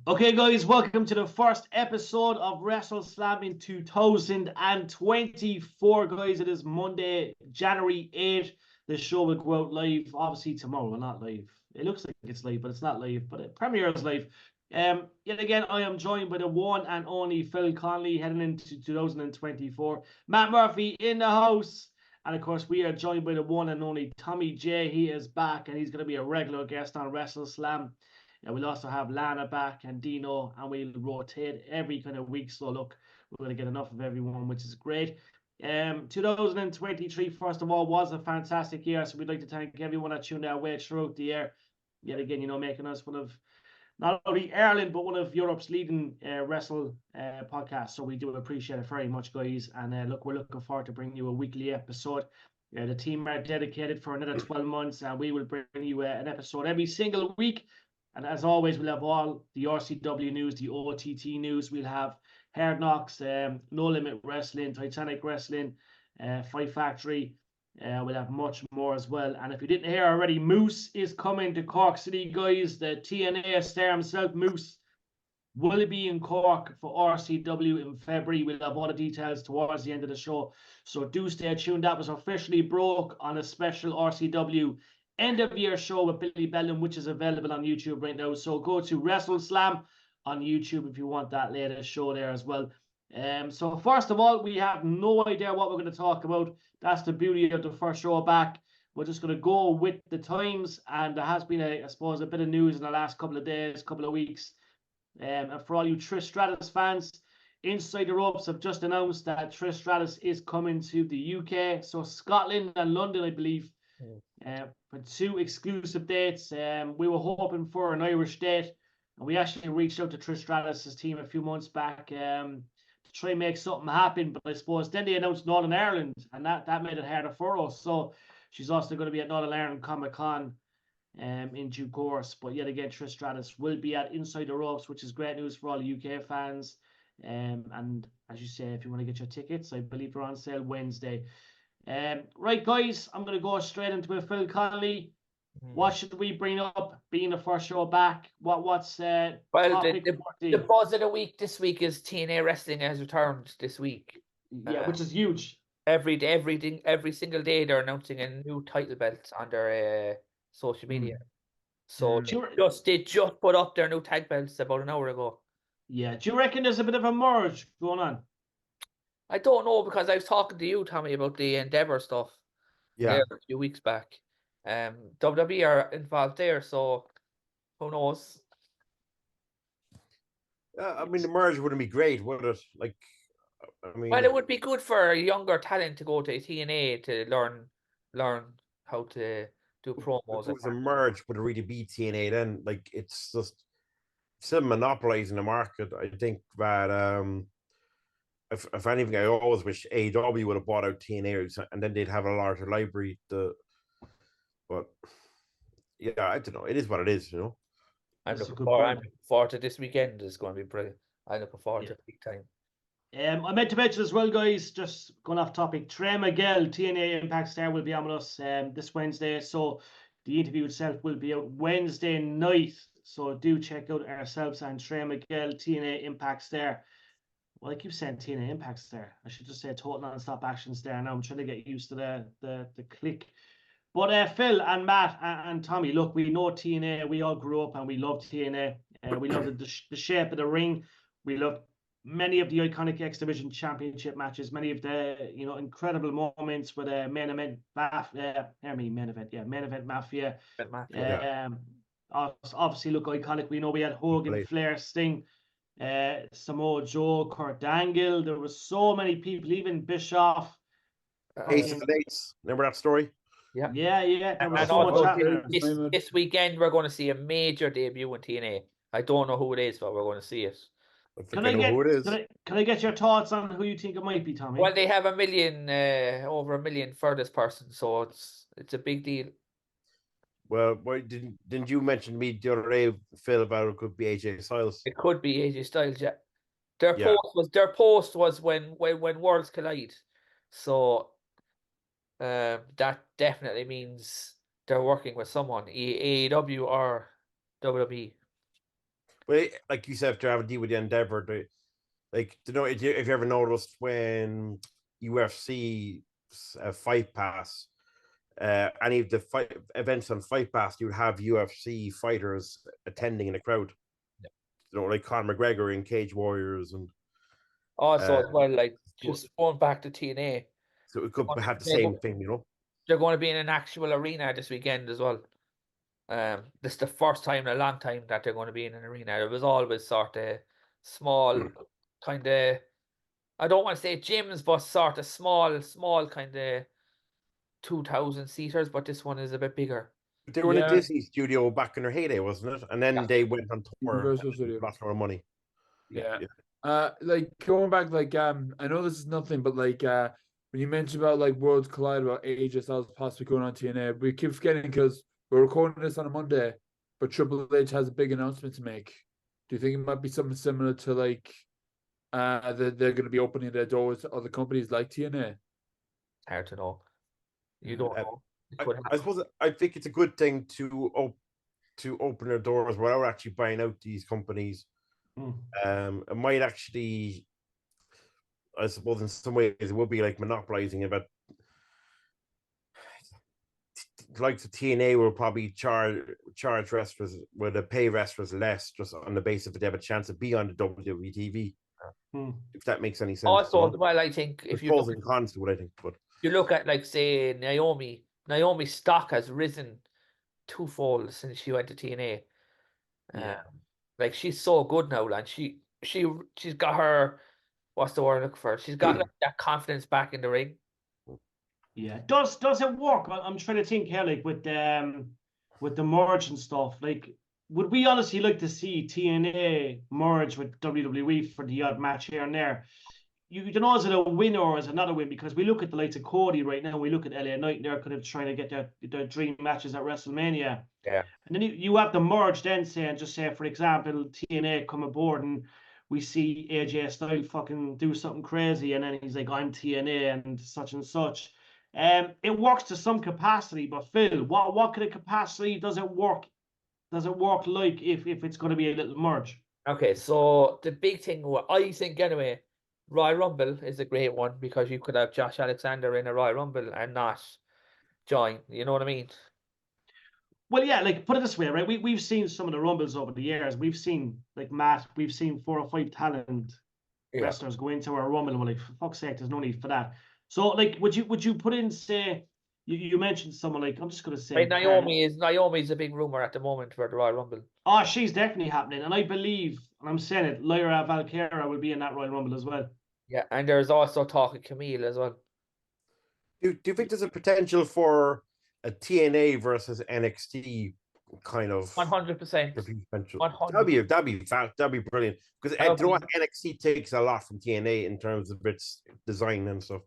Okay, guys, welcome to the first episode of Wrestleslam in 2024, guys. It is Monday, January 8th. The show will go out live, obviously, tomorrow. Well, not live. It looks like it's live, but it's not live. But it premieres live. Yet again, I am joined by the one and only Phil Conley heading into 2024. Matt Murphy in the house. And, of course, we are joined by the one and only Tommy J. He is back, and he's going to be a regular guest on Wrestleslam. We'll also have Lana back and Dino, and we'll rotate every kind of week. So look, we're going to get enough of everyone, which is great. 2023, first of all, was a fantastic year. So we'd like to thank everyone that tuned our way throughout the year. Yet again, making us one of not only Ireland, but one of Europe's leading wrestle podcasts. So we do appreciate it very much, guys. And look, we're looking forward to bringing you a weekly episode. The team are dedicated for another 12 months, and we will bring you an episode every single week. And as always, we'll have all the RCW news, the OTT news. We'll have Hard Knocks, No Limit Wrestling, Titanic Wrestling, Fight Factory. We'll have much more as well. And if you didn't hear already, Moose is coming to Cork City, guys. The TNA star himself, Moose, will be in Cork for RCW in February. We'll have all the details towards the end of the show. So do stay tuned. That was officially broke on a special RCW end of year show with Billy Bellum, which is available on YouTube right now. So go to Wrestleslam on YouTube if you want that latest show there as well. So first of all, we have no idea what we're going to talk about. That's the beauty of the first show back. We're just going to go with the times, and there has been, I suppose, a bit of news in the last couple of days, couple of weeks. And for all you Trish Stratus fans, Inside the Ropes have just announced that Trish Stratus is coming to the UK. So Scotland and London, I believe. For 2 exclusive dates. We were hoping for an Irish date, and we actually reached out to Trish Stratus' team a few months back to try and make something happen. But I suppose then they announced Northern Ireland, and that made it harder for us. So she's also going to be at Northern Ireland Comic Con in due course. But yet again, Trish Stratus will be at Inside the Ropes, which is great news for all UK fans. And as you say, if you want to get your tickets, I believe they're on sale Wednesday. Right, guys, I'm going to go straight into it. Phil Connolly, what should we bring up being the first show back? What's well, topic the buzz of the week this week is TNA Wrestling has returned this week. Yeah, which is huge. Every single day they're announcing a new title belt on their social media. So they just put up their new tag belts about an hour ago. Yeah, do you reckon there's a bit of a merge going on? I don't know, because I was talking to you, Tommy, about the Endeavor stuff. Yeah, a few weeks back. WWE are involved there, so who knows? I mean, the merge wouldn't be great, would it? Like, I mean, well, it would be good for younger talent to go to TNA to learn how to do promos. If it was a merge, would it really be TNA then? Like, it's just still monopolizing the market. I think that if anything, I always wish AEW would have bought out TNA, and then they'd have a larger library. But yeah, I don't know. It is what it is, I'm looking forward to this weekend. It's going to be brilliant. I'm looking forward to it big time. I meant to mention as well, guys, just going off topic, Trey Miguel, TNA Impact Star, will be on with us this Wednesday. So the interview itself will be out Wednesday night. So do check out ourselves and Trey Miguel, TNA Impact Star. Well, I keep saying TNA Impact Star. I should just say Total Non-Stop Action Star. Now I'm trying to get used to the click. But Phil and Matt and Tommy, look, we know TNA. We all grew up and we love TNA. We love the shape of the ring. We love many of the iconic X Division Championship matches. Many of the incredible moments with the main event Mafia. Obviously, look iconic. We know we had Hogan, Flair, Sting, Samoa Joe, Kurt Angle. There was so many people, even Bischoff. Ace of the Dates. Remember that story? Yeah. There was And so much happening. This weekend, we're going to see a major debut in TNA. I don't know who it is, but we're going to see it. Can I get your thoughts on who you think it might be, Tommy? Well, they have over 1 million for this person, so it's a big deal. Well, why didn't you mention to me the other day, Phil, about it could be AJ Styles? It could be AJ Styles, yeah. Their post was when worlds collide. So that definitely means they're working with someone, AEW or WWE. But like you said, to have a deal with the Endeavor, like, you know, if you ever noticed when UFC Fight Pass, any of the fight events on Fight Pass, you would have UFC fighters attending in the crowd. Yeah. You know, like Conor McGregor in Cage Warriors, and Also, as well, like just going back to TNA. so it could have the same thing, you know. They're going to be in an actual arena this weekend as well. This is the first time in a long time that they're going to be in an arena. It was always sort of small, kind of, I don't want to say gyms, but sort of small kind of 2,000 seaters, but this one is a bit bigger. They were in a Disney studio back in their heyday, wasn't it? And then they went on tour. Universal Studio. Lots more money. Yeah. Like going back, like I know this is nothing, but like when you mentioned about like Worlds Collide, about AJ Styles possibly going on TNA, we keep forgetting because we're recording this on a Monday, but Triple H has a big announcement to make. Do you think it might be something similar to like that they're going to be opening their doors to other companies like TNA? Hard to know. You don't know. I suppose I think it's a good thing to open their doors without actually buying out these companies. It might actually, I suppose, in some ways, it would be like monopolizing it, but like the TNA will probably charge wrestlers, would pay wrestlers less just on the basis that they have a chance to be on the WWE TV. If that makes any sense. Also, well, I think if you pros and cons to what I think, but you look at, like, say, Naomi's stock has risen twofold since she went to TNA. Like, she's so good now, and she's got her, what's the word I'm looking for? She's got like that confidence back in the ring. Yeah, does it work? I'm trying to think here, like with the merge and stuff. Like, would we honestly like to see TNA merge with WWE for the odd match here and there? You don't know, is it a win or is it not a win? Because we look at the likes of Cody right now, we look at LA Knight, and they're kind of trying to get their dream matches at WrestleMania. Yeah. And then you have the merge then, say, and just say, for example, TNA come aboard and we see AJ Styles fucking do something crazy, and then he's like, I'm TNA and such and such. It works to some capacity, but Phil, what kind of capacity does it work? Does it work like if it's going to be a little merge? Okay, so the big thing, I think anyway, Royal Rumble is a great one because you could have Josh Alexander in a Royal Rumble and not join. You know what I mean? Well, yeah, like put it this way, right? We've seen some of the Rumbles over the years. We've seen like Matt. We've seen 4 or 5 talent wrestlers go into a Rumble, and we're like, for fuck's sake, there's no need for that. So, like, would you put in, say, you mentioned someone like, I'm just gonna say, right, Naomi's a big rumor at the moment for the Royal Rumble. Oh, she's definitely happening, and I believe, and I'm saying it, Lyra Valkyria will be in that Royal Rumble as well. Yeah, and there's also talk of Camille as well. Do you think there's a potential for a TNA versus NXT kind of 100%? That'd be brilliant, because you know what, NXT takes a lot from TNA in terms of its design and stuff.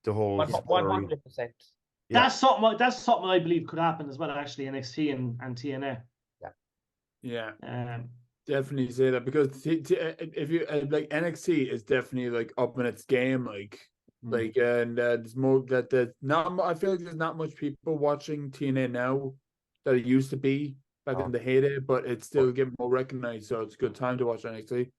The whole 100%. Yeah. That's something I believe could happen as well. Actually, NXT and TNA. Yeah. Definitely say that, because if you like, NXT is definitely like up in its game, like and there's more that there's not. I feel like there's not much people watching TNA now that it used to be back in the heyday, but it's still getting more recognized, so it's a good time to watch NXT.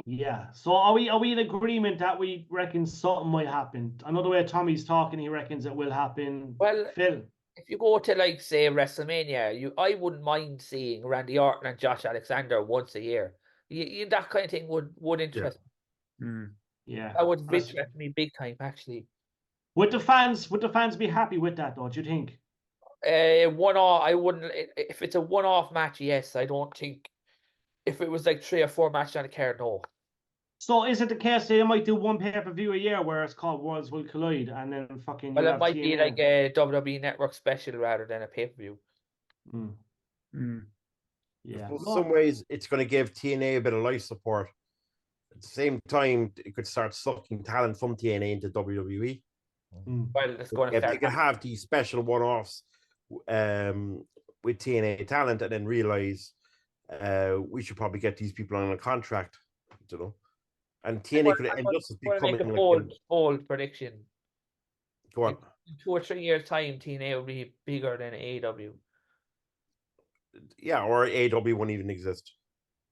Yeah. So are we in agreement that we reckon something might happen? Another way Tommy's talking, he reckons it will happen. Well, Phil, if you go to, like, say, WrestleMania, I wouldn't mind seeing Randy Orton and Josh Alexander once a year. That kind of thing would interest me. Yeah, that would interest me big time, actually. Would the fans be happy with that, though? Do you think? One-off, I wouldn't. If it's a one-off match, yes. I don't think. If it was like 3 or 4 matches on a card, no. So is it the case they might do one pay-per-view a year where it's called Worlds Will Collide, and then fucking? Well, it might be like a WWE Network special rather than a pay-per-view. Yeah. In some ways, it's going to give TNA a bit of life support. At the same time, it could start sucking talent from TNA into WWE. Well, it's going to they could have these special one-offs with TNA talent, and then realize we should probably get these people on a contract, you know. And TNA could end up becoming a bold prediction. Go on. In 2 or 3 years' time, TNA will be bigger than AEW. Yeah, or AEW won't even exist.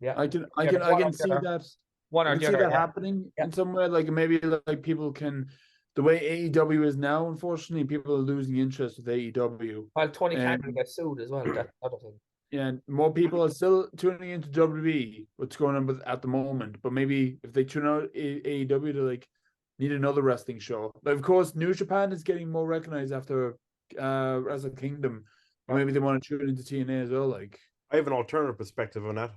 Yeah, I can see that. one I or can the see other. that happening in some way. Like maybe like people can, the way AEW is now, unfortunately, people are losing interest with AEW. Well, Tony Khan And will get sued as well. That's another thing. and more people are still tuning into WWE, what's going on with at the moment. But maybe if they tune out AEW to like need another wrestling show. But of course, New Japan is getting more recognized after Wrestle Kingdom. Or maybe they want to tune into TNA as well. Like I have an alternative perspective on that.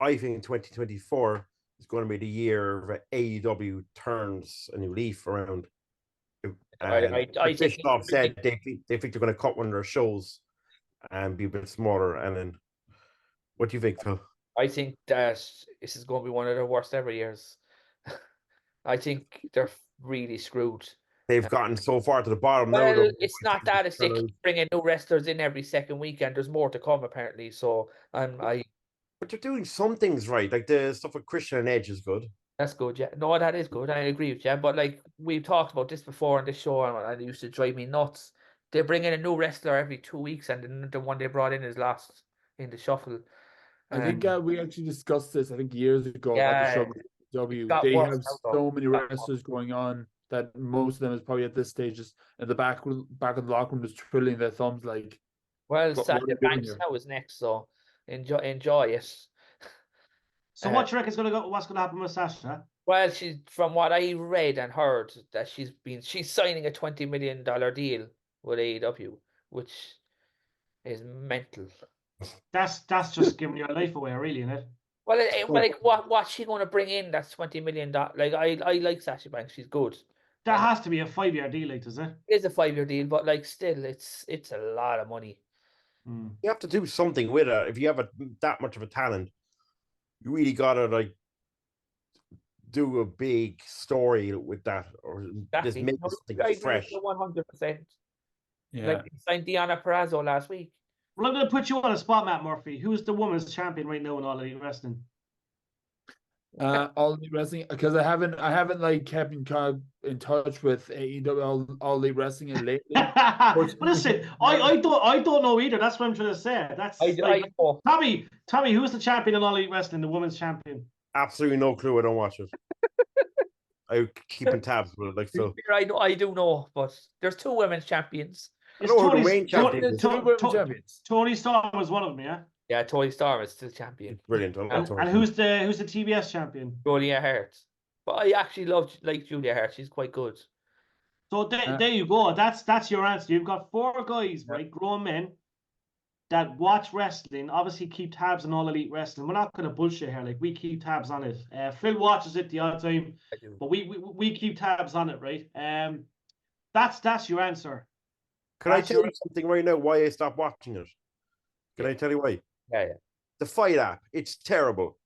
I think 2024 is going to be the year where AEW turns a new leaf around. And I think Bischoff said they think they're going to cut one of their shows and be a bit smaller. And then, what do you think, Phil? I think that this is going to be one of their worst ever years. I think they're really screwed. They've gotten so far to the bottom now. Well, it's not that. It's they keep bringing new wrestlers in every second weekend. There's more to come apparently. So But they're doing some things right. Like the stuff with Christian and Edge is good. That's good, yeah. No, that is good. I agree with you. But like we've talked about this before on this show, and it used to drive me nuts. They bring in a new wrestler every 2 weeks, and the one they brought in is lost in the shuffle. I think we actually discussed this. I think years ago Yeah, about the W. got They worse have now, though. so many wrestlers going on that most of them is probably at this stage just in the back of the locker room just twiddling their thumbs like. Well, what Sasha are we doing Banks here? now is next, so enjoy it. So what do you reckon is going to go? What's going to happen with Sasha? Well, from what I read and heard, that she's signing a $20 million deal with AEW, which is mental. That's just giving your life away, really, isn't it? Well, like what's she going to bring in? That's $20 million. Like I like Sasha Banks, she's good. That has to be a 5-year deal, like, does it? It is a 5-year deal, but like still, it's a lot of money. You have to do something with it. If you have that much of a talent, you really gotta like do a big story with that, or just make something fresh. 100%. Yeah. Like they signed Deonna Purrazzo last week. Well, I'm going to put you on a spot, Matt Murphy. Who's the women's champion right now in All Elite Wrestling? All Elite Wrestling, because I haven't like kept in touch with AEW All Elite Wrestling lately. But listen, I don't know either. That's what I'm trying to say. That's I know. Tommy, who's the champion in All Elite Wrestling? The women's champion. Absolutely no clue. I don't watch it. I keep in tabs with it, like so. I do know, but there's 2 women's champions. It's Tony Storm was one of them, yeah. Yeah, Tony Storm is still champion. Brilliant. And who's the TBS champion? Julia Hart. But I actually like Julia Hart. She's quite good. So there you go. That's your answer. You've got 4 guys, right, grown men, that watch wrestling. Obviously, keep tabs on All Elite Wrestling. We're not going to bullshit here. Like, we keep tabs on it. Phil watches it the odd time, but we keep tabs on it, right? That's your answer. Can I tell you something right now? Why I stopped watching it? Can I tell you why? Yeah. The Fight app. It's terrible.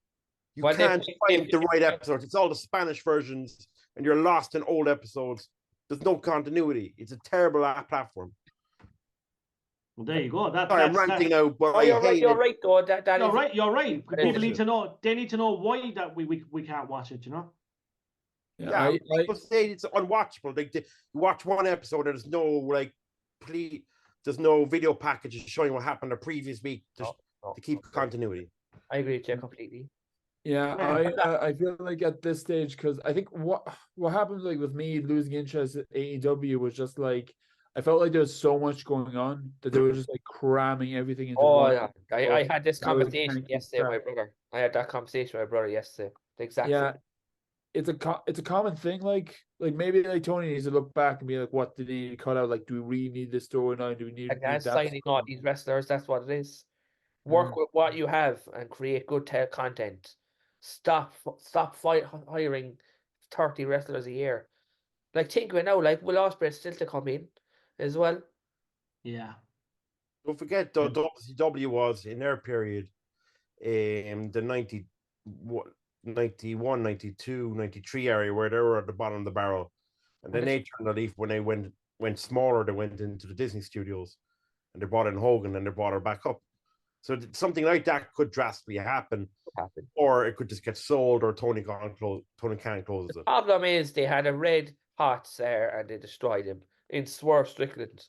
You can't find the right episodes. It's all the Spanish versions, and you're lost in old episodes. There's no continuity. It's a terrible app platform. Well, there you go. I'm ranting out, but you're right, though. You're right. People need to know. They need to know why that we can't watch it. You know. Yeah, people say it's unwatchable. Like you watch one episode, and there's no video packages showing what happened the previous week to keep continuity. I agree with you completely. Yeah, I feel like at this stage, because I think what happened like with me losing interest in AEW was just like I felt like there was so much going on that they were just like cramming everything into one. Yeah, I had this conversation yesterday with my brother. I had that conversation with my brother yesterday. Exactly. Yeah, it's a common thing. Like maybe like Tony needs to look back and be like, what did he cut out? Like, do we really need this story now? Do we need that? Signing all these wrestlers? That's what it is. Work with what you have and create good content. Stop hiring 30 wrestlers a year. Like, think of it now. Like, Will Ospreay's still to come in as well. Yeah. Don't forget, WCW was in their period, the 91, 92, 93 area where they were at the bottom of the barrel, and then they turned a leaf when they went smaller. They went into the Disney studios, and they brought in Hogan, and they brought her back up. So something like that could drastically happen, or it could just get sold, or Tony Khan closes it. The problem is they had a red hot there and they destroyed him in Swerve Strickland.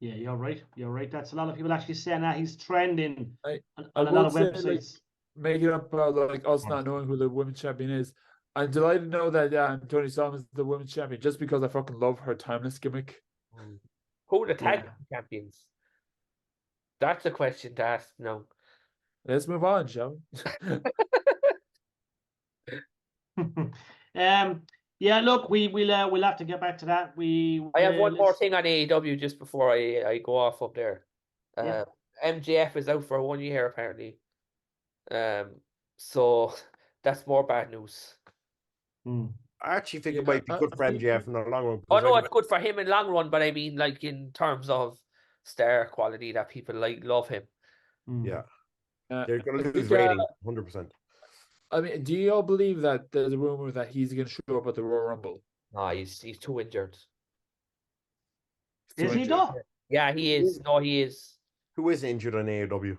Yeah, you're right. You're right. That's a lot of people actually saying that he's trending I on I a lot would of say websites. make it up about like us not knowing who the women's champion is. I'm delighted to know that Tony Storm is the women's champion just because I fucking love her timeless gimmick. Who are the tag Yeah. champions? That's a question to ask now. Let's move on, shall we? Yeah, look, we'll have to get back to that. We I have one more let's- thing on AEW just before I go off up there. Yeah. MJF is out for 1 year apparently. So that's more bad news. I actually think Yeah, it might be good for I think- MJF in the long run. Oh because I no, think- it's good for him in long run, but I mean like in terms of star quality that people love him. yeah, Uh, they're going I to lose think, rating 100%. I mean, do you all believe that there's a rumor that he's going to show up at the Royal Rumble? No, he's too injured. Is he injured. though? Yeah, he is. No, he is. Who is injured on AEW?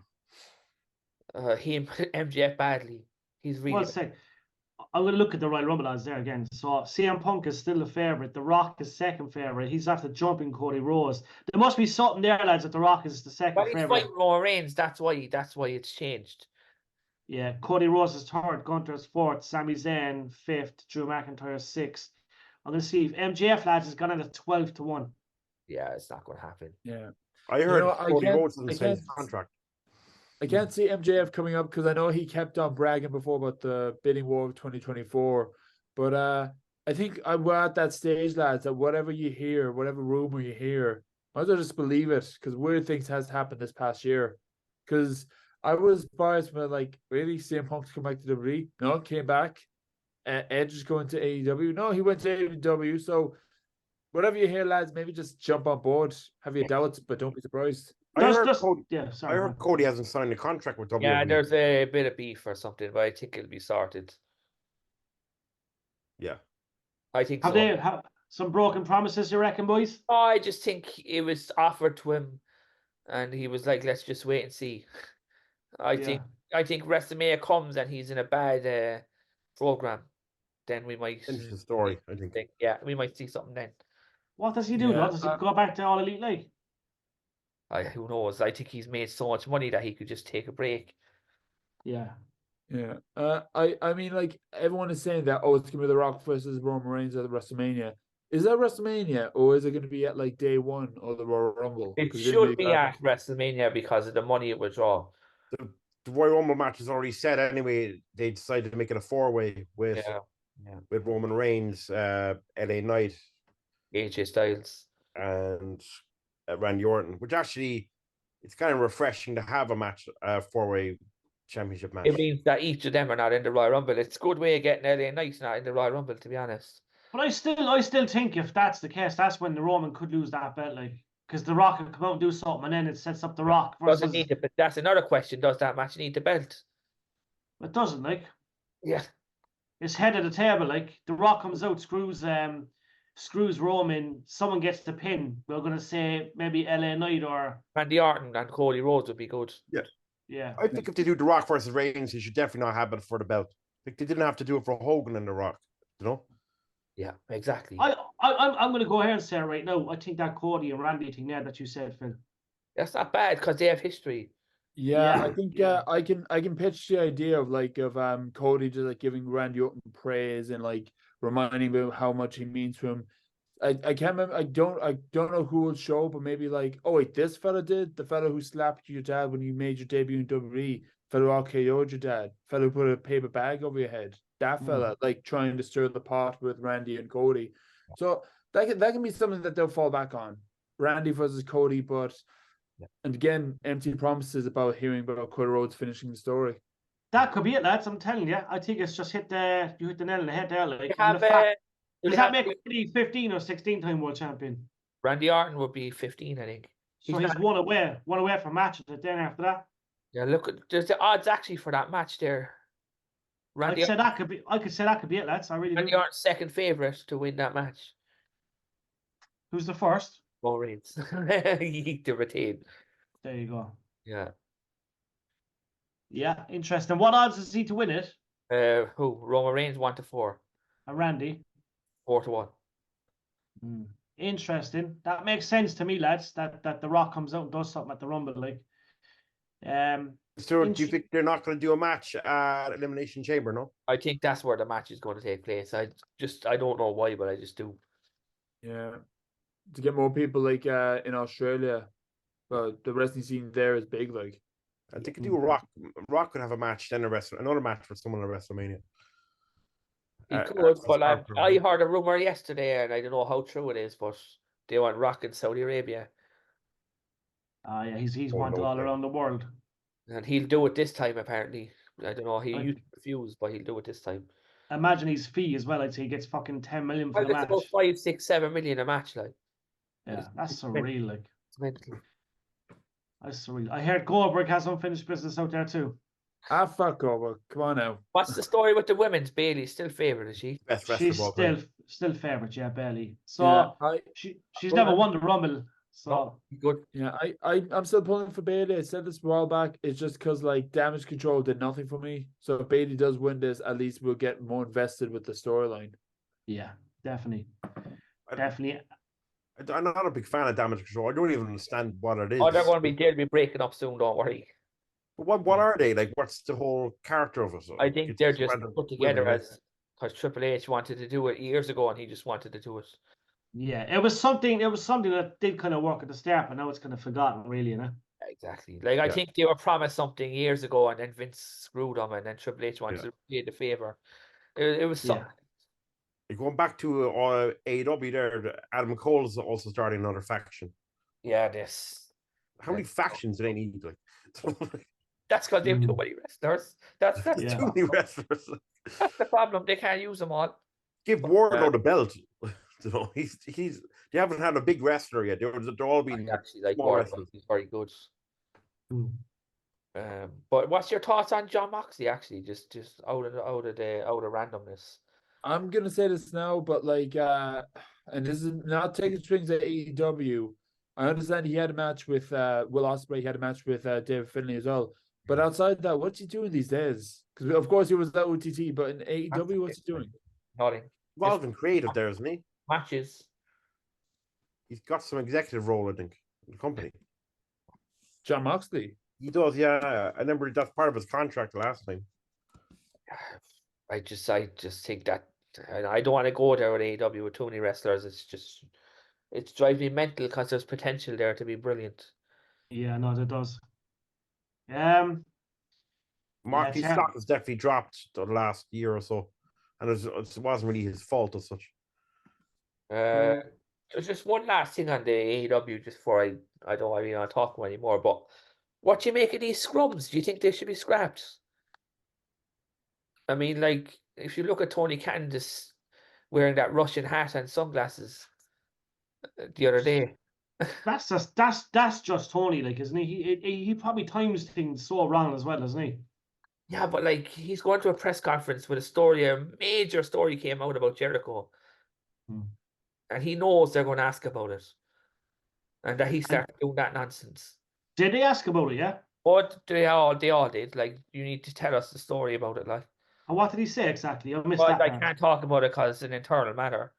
Him MJF badly. He's really Well, say, I'm going to look at the Royal Rumble odds there again. So CM Punk is still the favourite. The Rock is second favourite. He's after jumping Cody Rhodes. There must be something there, lads, that the Rock is the second Well, he's favourite. fighting Roman Reigns. That's why it's changed. Yeah, Cody Rhodes is third, Gunther's fourth, Sami Zayn fifth, Drew McIntyre sixth. I'm going to see if MJF, lads, has gone in at 12 to 1. Yeah, it's not going to happen. Yeah. I heard I Cody can't- Rhodes I doesn't sign his can't- contract. I can't see MJF coming up because I know he kept on bragging before about the bidding war of 2024. But I think we're at that stage, lads, that whatever you hear, whatever rumor you hear, might as well just believe it because weird things has happened this past year. Because I was biased when like, really, CM Punk's come back to WWE? No, came back. Edge is going to AEW. No, he went to AEW. So whatever you hear, lads, maybe just jump on board. Have your doubts, but don't be surprised. I heard Sorry. Cody hasn't signed a contract with WWE. Yeah, there's a bit of beef or something, but I think it'll be sorted. Yeah. I think Have so. they have some broken promises, you reckon, boys? Oh, I just think it was offered to him, and he was like, "Let's just wait and see." I think WrestleMania comes and he's in a bad program. Then we might Finish the story, I think. Yeah, we might see something then. What does he do, though? Does he go back to All Elite League? Who knows? I think he's made so much money that he could just take a break. Yeah. Yeah. I mean, like everyone is saying that, oh, it's gonna be The Rock versus Roman Reigns at WrestleMania. Is that WrestleMania or is it gonna be at like day one of the Royal Rumble? It 'Cause should be at WrestleMania because of the money it would draw. The Royal Rumble match is already set anyway. They decided to make it a 4-way with Roman Reigns, LA Knight, AJ Styles, and Randy Orton, which actually it's kind of refreshing to have a match, 4-way championship match. It means that each of them are not in the Royal Rumble. It's a good way of getting LA Knight not in the Royal Rumble, to be honest. But I still think if that's the case, that's when the Roman could lose that belt, like, because the Rock could come out and do something, and then it sets up the Rock versus. Doesn't need but that's another question. Does that match need the belt? It doesn't, like. Yeah. It's head of the table, like the Rock comes out, screws Roman, someone gets the pin. We're gonna say maybe LA Knight or Randy Orton and Cody Rhodes would be good. Yeah. I think if they do The Rock versus Reigns, he should definitely not have it for the belt. Like they didn't have to do it for Hogan and The Rock, you know? Yeah, exactly. I'm gonna go ahead and say it right now. I think that Cody and Randy thing there that you said, Phil. That's not bad because they have history. Yeah, I think I can pitch the idea of Cody just like giving Randy Orton praise and like reminding him how much he means to him. I can't remember. I don't know who will show, but maybe like, oh wait, this fella did, the fella who slapped your dad when you made your debut in WWE, fella who RKO'd your dad, fella who put a paper bag over your head. That fella, like trying to stir the pot with Randy and Cody. So that can be something that they'll fall back on. Randy versus Cody, but. And again, empty promises about hearing about Cody Rhodes finishing the story. That could be it, lads. I'm telling you. I think it's just you hit the nail on the head there. Like, does that make Cody 15 or 16-time world champion? Randy Orton would be 15, I think. So he's one away from matches. Then after that, yeah. Look, there's the odds actually for that match there. I could say that could be it, lads. I really Randy do. Orton's second favorite to win that match. Who's the first? Roman Reigns. He to retain. There you go. Yeah. Yeah, interesting. What odds is he to win it? Who? Roman Reigns 1-4. Randy. 4-1. Interesting. That makes sense to me, lads. That The Rock comes out and does something at the Rumble, like. So, do you think they're not going to do a match at Elimination Chamber? No. I think that's where the match is going to take place. I don't know why, but I just do. Yeah, to get more people like in Australia, but the wrestling scene there is big. Like, I think could do a Rock. Rock could have a match, then another match for someone at WrestleMania. He could, but I heard a rumor yesterday, and I don't know how true it is, but they want Rock in Saudi Arabia. Yeah, he's wanted all around the world. And he'll do it this time, apparently. I don't know. He used to refuse, but he'll do it this time. Imagine his fee as well. I'd say he gets fucking 10 million for the match. About 5, 6, 7 million a match, like. Yeah, that's surreal, like. It's mental. That's surreal. I heard Goldberg has unfinished business out there too. fuck over. Come on now. What's the story with the women's? Bailey's still favourite, is she? Best She's still favourite, yeah, Bailey. So Yeah, she's never won the Rumble. So good. Yeah, I'm still pulling for Bailey. I said this a while back. It's just because like Damage Control did nothing for me. So if Bailey does win this, at least we'll get more invested with the storyline. yeah, definitely. I'm not a big fan of Damage Control. I don't even understand what it is. Oh, they'll be breaking up soon. Don't worry. But what are they like? What's the whole character of it? I think they're just put together as because Triple H wanted to do it years ago, and he just wanted to do it. Yeah, it was something that did kind of work at the start, but now it's kind of forgotten, really, you know. Exactly. Like I think they were promised something years ago, and then Vince screwed them, and then Triple H wanted to pay the favor. It was something. Going back to AEW there, Adam Cole is also starting another faction. Yeah, this. How many factions do they need? Like, that's because they have too many wrestlers. That's too many wrestlers. That's the problem. They can't use them all. Give Wardlow the belt. You know, he's they haven't had a big wrestler yet. They're all been actually like small wrestlers. He's very good. But what's your thoughts on John Moxley? Actually, just out of randomness. I'm gonna say this now, but like, and this is not taking strings at AEW. I understand he had a match with Will Ospreay. He had a match with David Finlay as well. But outside that, what's he doing these days? Because of course he was at OTT, but in AEW, what's he doing? Nothing. Involved in creative there, isn't he? Matches. He's got some executive role, I think, in the company. John Moxley. He does, yeah. I remember that's part of his contract last time. I just think that I don't want to go there with AEW with too many wrestlers. It drives me mental because there's potential there to be brilliant. Yeah, no, it does. Marky's stock has definitely dropped the last year or so, and it wasn't really his fault as such. There's just one last thing on the AEW just before I don't want to talk about anymore. But what do you make of these scrubs? Do you think they should be scrapped? I mean, like if you look at Tony Candice wearing that Russian hat and sunglasses the other day. That's just Tony, like, isn't he? He probably times things so wrong as well, isn't he? Yeah, but like he's going to a press conference with a major story came out about Jericho. And he knows they're going to ask about it. And that he started doing that nonsense. Did they ask about it, yeah? But they all did. Like, you need to tell us the story about it, like. And what did he say exactly? I missed that. I can't talk about it because it's an internal matter.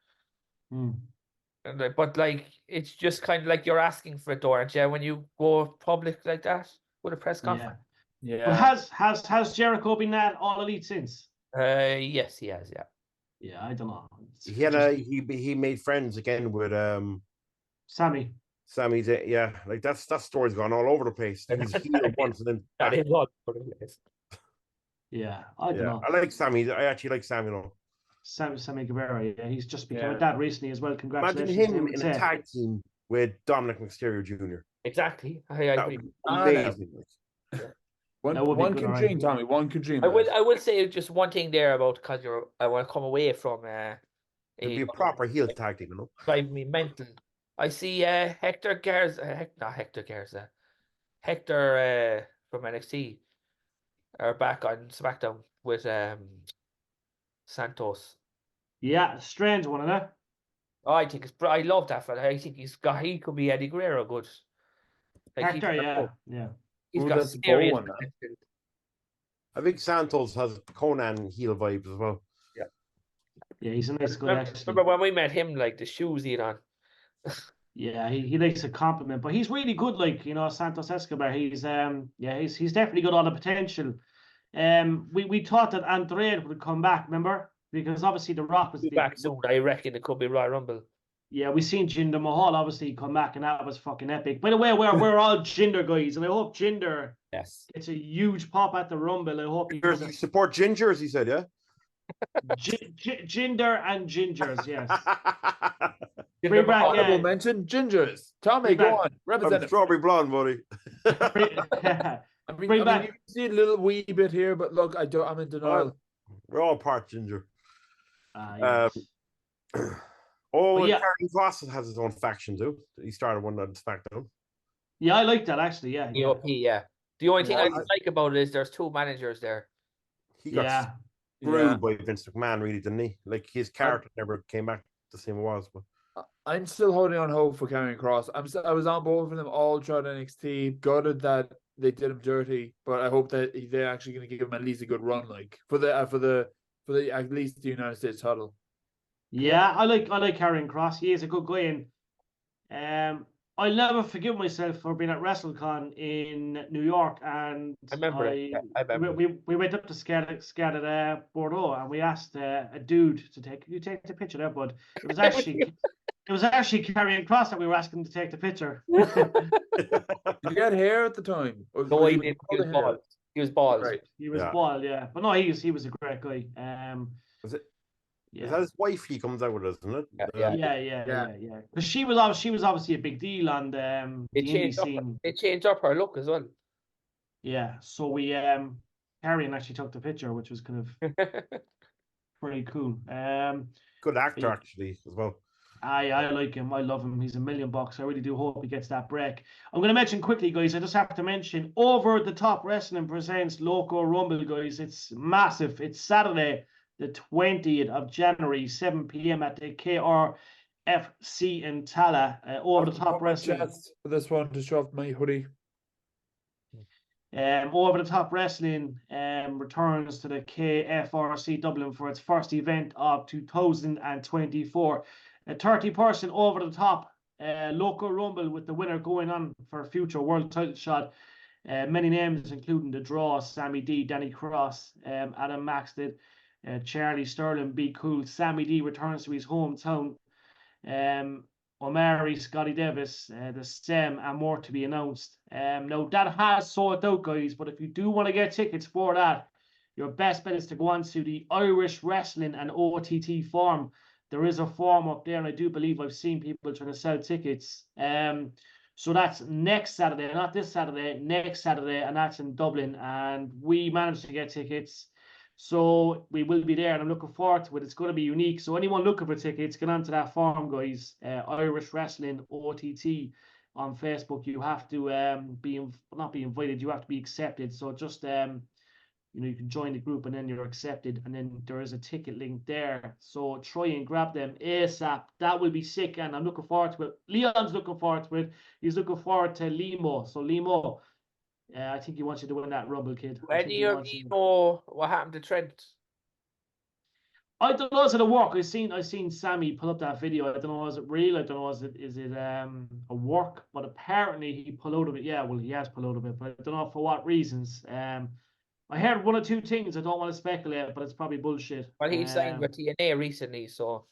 But like, it's just kind of like you're asking for it, aren't you? When you go public like that with a press conference. Yeah. But has Jericho been at All Elite since? Yes, he has. Yeah. Yeah, I don't know. He made friends again with Sammy. Sammy's like that story's gone all over the place. He's here once and then that is all over the place. Yeah, I don't know. I like Sammy. I actually like Sammy though. Sammy Guevara, yeah, he's just become a dad recently as well. Congratulations. Imagine him in a tag team with Dominic Mysterio Jr. Exactly. I agree. Amazing. One can dream, Tommy. One can dream. I will say just one thing there about because I want to come away from it'd be a proper heel tag team, you know. Drive me mental. I see Hector from NXT are back on SmackDown with Santos. Yeah, strange one, isn't it? Oh, I think I love that fella. I think he could be Eddie Guerrero good. Like Hector, yeah. He's got serious potential. I think Santos has Conan heel vibes as well. Yeah, he's a nice guy. Actually. Remember when we met him, like the shoes he had on. Yeah, he likes a compliment, but he's really good. Like, you know, Santos Escobar. He's he's definitely got all the potential. We thought that Andrade would come back, remember? Because obviously The Rock was Be back soon. I reckon it could be Royal Rumble. Yeah, we seen Jinder Mahal obviously come back, and that was fucking epic. By the way, we're all Jinder guys, and I hope Jinder Yes. gets a huge pop at the Rumble. I hope he does You it. support Ginger, as he said, yeah? Jinder and Gingers, yes. Jinder Bring back, Mahal. Honorable mention, Gingers. Tommy, Bring go back- on. Represent I'm him. strawberry blonde, buddy. Bring back- you can see a little wee bit here, but look, I'm in denial. We're all part Ginger. yes. But yeah. Karrion Kross has his own faction too. He started one on SmackDown. Yeah, I like that actually. Yeah, EOP, yeah. The only thing Yeah, I like about it is there's 2 managers there. He got yeah. screwed by Vince McMahon, really, didn't he? Like his character never came back the same it was. But I'm still holding on hope for Karrion Kross. I was on board for them all throughout NXT. Gutted that they did him dirty, but I hope that they're actually going to give him at least a good run, like for the at least the United States title. Yeah, I like Karrion Kross. He is a good guy, and I'll never forgive myself for being at WrestleCon in New York, and I remember it. Yeah, I remember. we went up to Scat Bordeaux, and we asked a dude to take the picture there, but it was actually Karrion Kross that we were asking to take the picture. Did you get hair at the time? Or No, he didn't. He was bald. He was bald. Right. He was bald, yeah, but no, he was a great guy. was it? Yeah. Is that his wife he comes out with, isn't it? Yeah. Because she was obviously a big deal on the indie scene. They changed up her look as well. Yeah, so we Karrion actually took the picture, which was kind of pretty cool. Good actor actually as well. I like him. I love him. He's $1 million. I really do hope he gets that break. I'm going to mention quickly, guys. I just have to mention Over the Top Wrestling presents Loco Rumble, guys. It's massive. It's Saturday, the 20th of January, 7 p.m. at the KRFC in Tala. Over the Top Wrestling. For this one to show off my hoodie. Over the Top Wrestling returns to the KFRC Dublin for its first event of 2024. A 30-person over the top local rumble with the winner going on for a future world title shot. Many names, including the Draw, Sammy D, Danny Cross, Adam Maxted, Charlie Sterling, Be Cool. Sammy D returns to his hometown. O'Mari, Scotty Davis, the STEM, and more to be announced. Now, that has sold out, guys, but if you do want to get tickets for that, your best bet is to go on to the Irish Wrestling and OTT forum. There is a form up there, and I do believe I've seen people trying to sell tickets. So that's next Saturday, not this Saturday, next Saturday, and that's in Dublin. And we managed to get tickets. So we will be there, and I'm looking forward to it. It's going to be unique. So anyone looking for tickets, get onto that forum, guys. Irish Wrestling OTT on Facebook. You have to not be invited. You have to be accepted. So just you can join the group, and then you're accepted, and then there is a ticket link there. So try and grab them ASAP. That will be sick, and I'm looking forward to it. Leon's looking forward to it. He's looking forward to Limo. So Limo, I think he wants you to win that Rumble, kid. Any of you know what happened to Trent? I don't know, is it a work? I seen Sammy pull up that video. I don't know, is it real? I don't know, is it a work? But apparently he pulled out of it. Yeah, well, he has pulled out of it, but I don't know for what reasons. I heard one or two things. I don't want to speculate, but it's probably bullshit. Well, he signed with TNA recently, so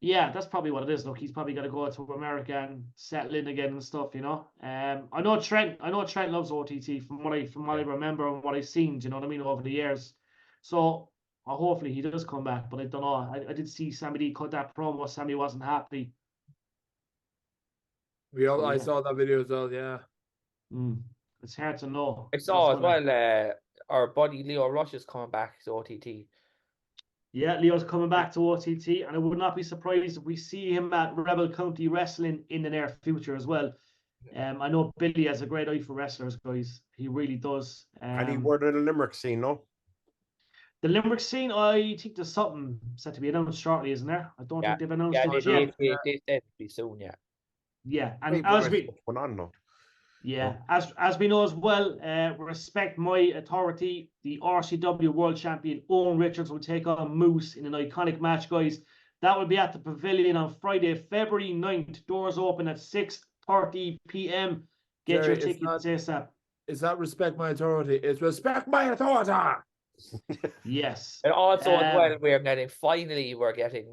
yeah, that's probably what it is. Look, he's probably got to go to America and settle in again and stuff, you know. I know Trent loves OTT from what I remember and what I've seen. Do you know what I mean, over the years? So hopefully he does come back, but I don't know. I did see Sammy D cut that promo. Sammy wasn't happy. I saw that video as well. Yeah. It's hard to know. I saw as well. Our buddy Leo Rush is coming back to OTT. Yeah, Leo's coming back to OTT, and I would not be surprised if we see him at Rebel County Wrestling in the near future as well. I know Billy has a great eye for wrestlers, guys. He really does. And he worked in the Limerick scene, no? The Limerick scene, I think there's something set to be announced shortly, isn't there? I don't think they've announced it yet. They said to be soon, yeah. Yeah, and as we... Yeah, as we know as well, respect my authority, the RCW World Champion Owen Richards will take on Moose in an iconic match, guys. That will be at the Pavilion on Friday, February 9th. Doors open at 6:30 p.m. Get Jerry, your tickets ASAP. It's not respect my authority. It's respect my authority. Yes. And also as well, we're getting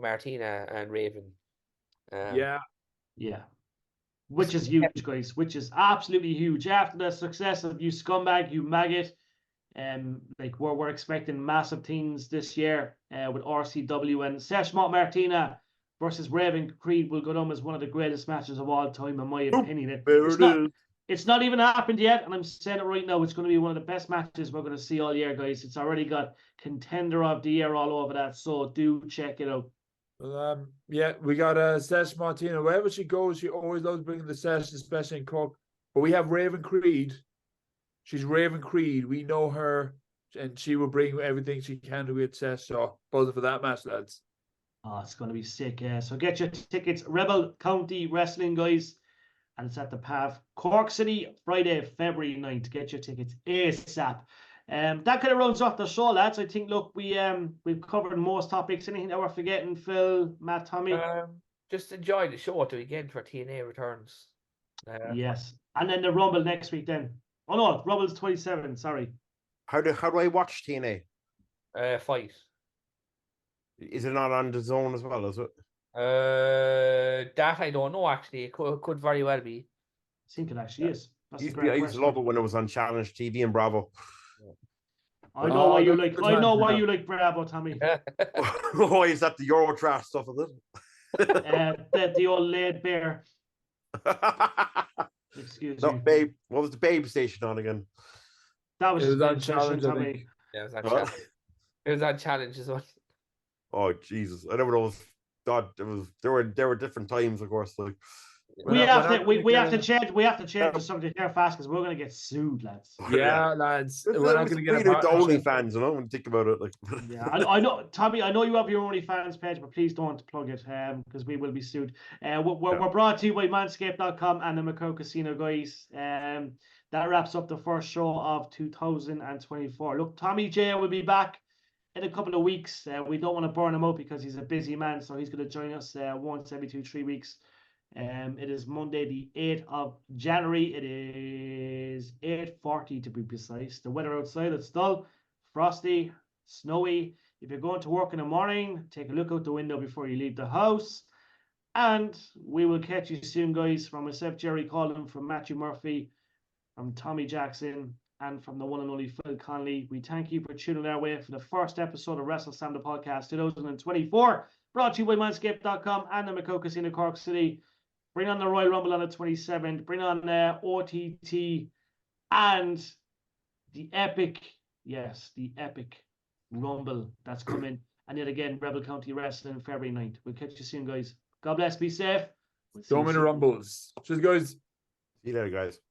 Martina and Raven. Yeah. Yeah. Which is huge, guys. Which is absolutely huge. After the success of You Scumbag, You Maggot, like we're expecting massive things this year with RCW, and Seshmont Martina versus Raven Creed will go down as one of the greatest matches of all time, in my opinion. It's not even happened yet, and I'm saying it right now. It's going to be one of the best matches we're going to see all year, guys. It's already got Contender of the Year all over that, so do check it out. Well, yeah, we got Sesh Martina. Wherever she goes, she always loves bringing the sesh, especially in Cork. But we have Raven Creed. She's Raven Creed. We know her, and she will bring everything she can to it. Sesh, so buzzing for that match, lads. Oh, it's going to be sick. So get your tickets. Rebel County Wrestling, guys. And it's at the PAV. Cork City, Friday, February 9th. Get your tickets ASAP. That kind of rounds off the show, lads. I think, look, we've covered most topics. Anything that we're forgetting, Phil, Matt, Tommy? Just enjoy the show to again for TNA returns. Yes. And then the Rumble next week then. Oh no, Rumble's 27, sorry. How do I watch TNA? Fight. Is it not on the zone as well, is it? That I don't know actually. It could very well be. I think it actually is. I used to love it when it was on Challenge TV and Bravo. I know why you like. I know why you like Bravo, Tommy. Oh, is that the Eurotrash stuff, is it? The old laid bear. Excuse me. Babe. What was the Babe station on again? That was on Challenge, I Tommy. think. Yeah, it was on Challenge. It was on Challenge as well. Oh Jesus! I never know. God, there were different times, of course. Like we have to change the subject here fast because we're gonna get sued, lads. Yeah, lads. We're not gonna get the OnlyFans, you know, when you think about it. Like, yeah, I know, Tommy. I know you have your OnlyFans page, but please don't plug it, because we will be sued. We're brought to you by Manscaped.com and the Macau Casino, guys. That wraps up the first show of 2024. Look, Tommy J will be back in a couple of weeks. We don't want to burn him out because he's a busy man, so he's going to join us once every 2-3 weeks. It is Monday, the 8th of January. It is 8:40 to be precise. The weather outside, it's dull, frosty, snowy. If you're going to work in the morning, take a look out the window before you leave the house. And we will catch you soon, guys. From myself, Jerry Collin, from Matthew Murphy, from Tommy Jackson, and from the one and only Phil Conley. We thank you for tuning our way for the first episode of Wrestleslam, the podcast 2024, brought to you by Manscaped.com and the Macau Casino, Cork City. Bring on the Royal Rumble on the 27th. Bring on OTT and the epic Rumble that's coming. And yet again, Rebel County Wrestling, February 9th. We'll catch you soon, guys. God bless. Be safe. So many rumbles. Cheers, guys. See you later, guys.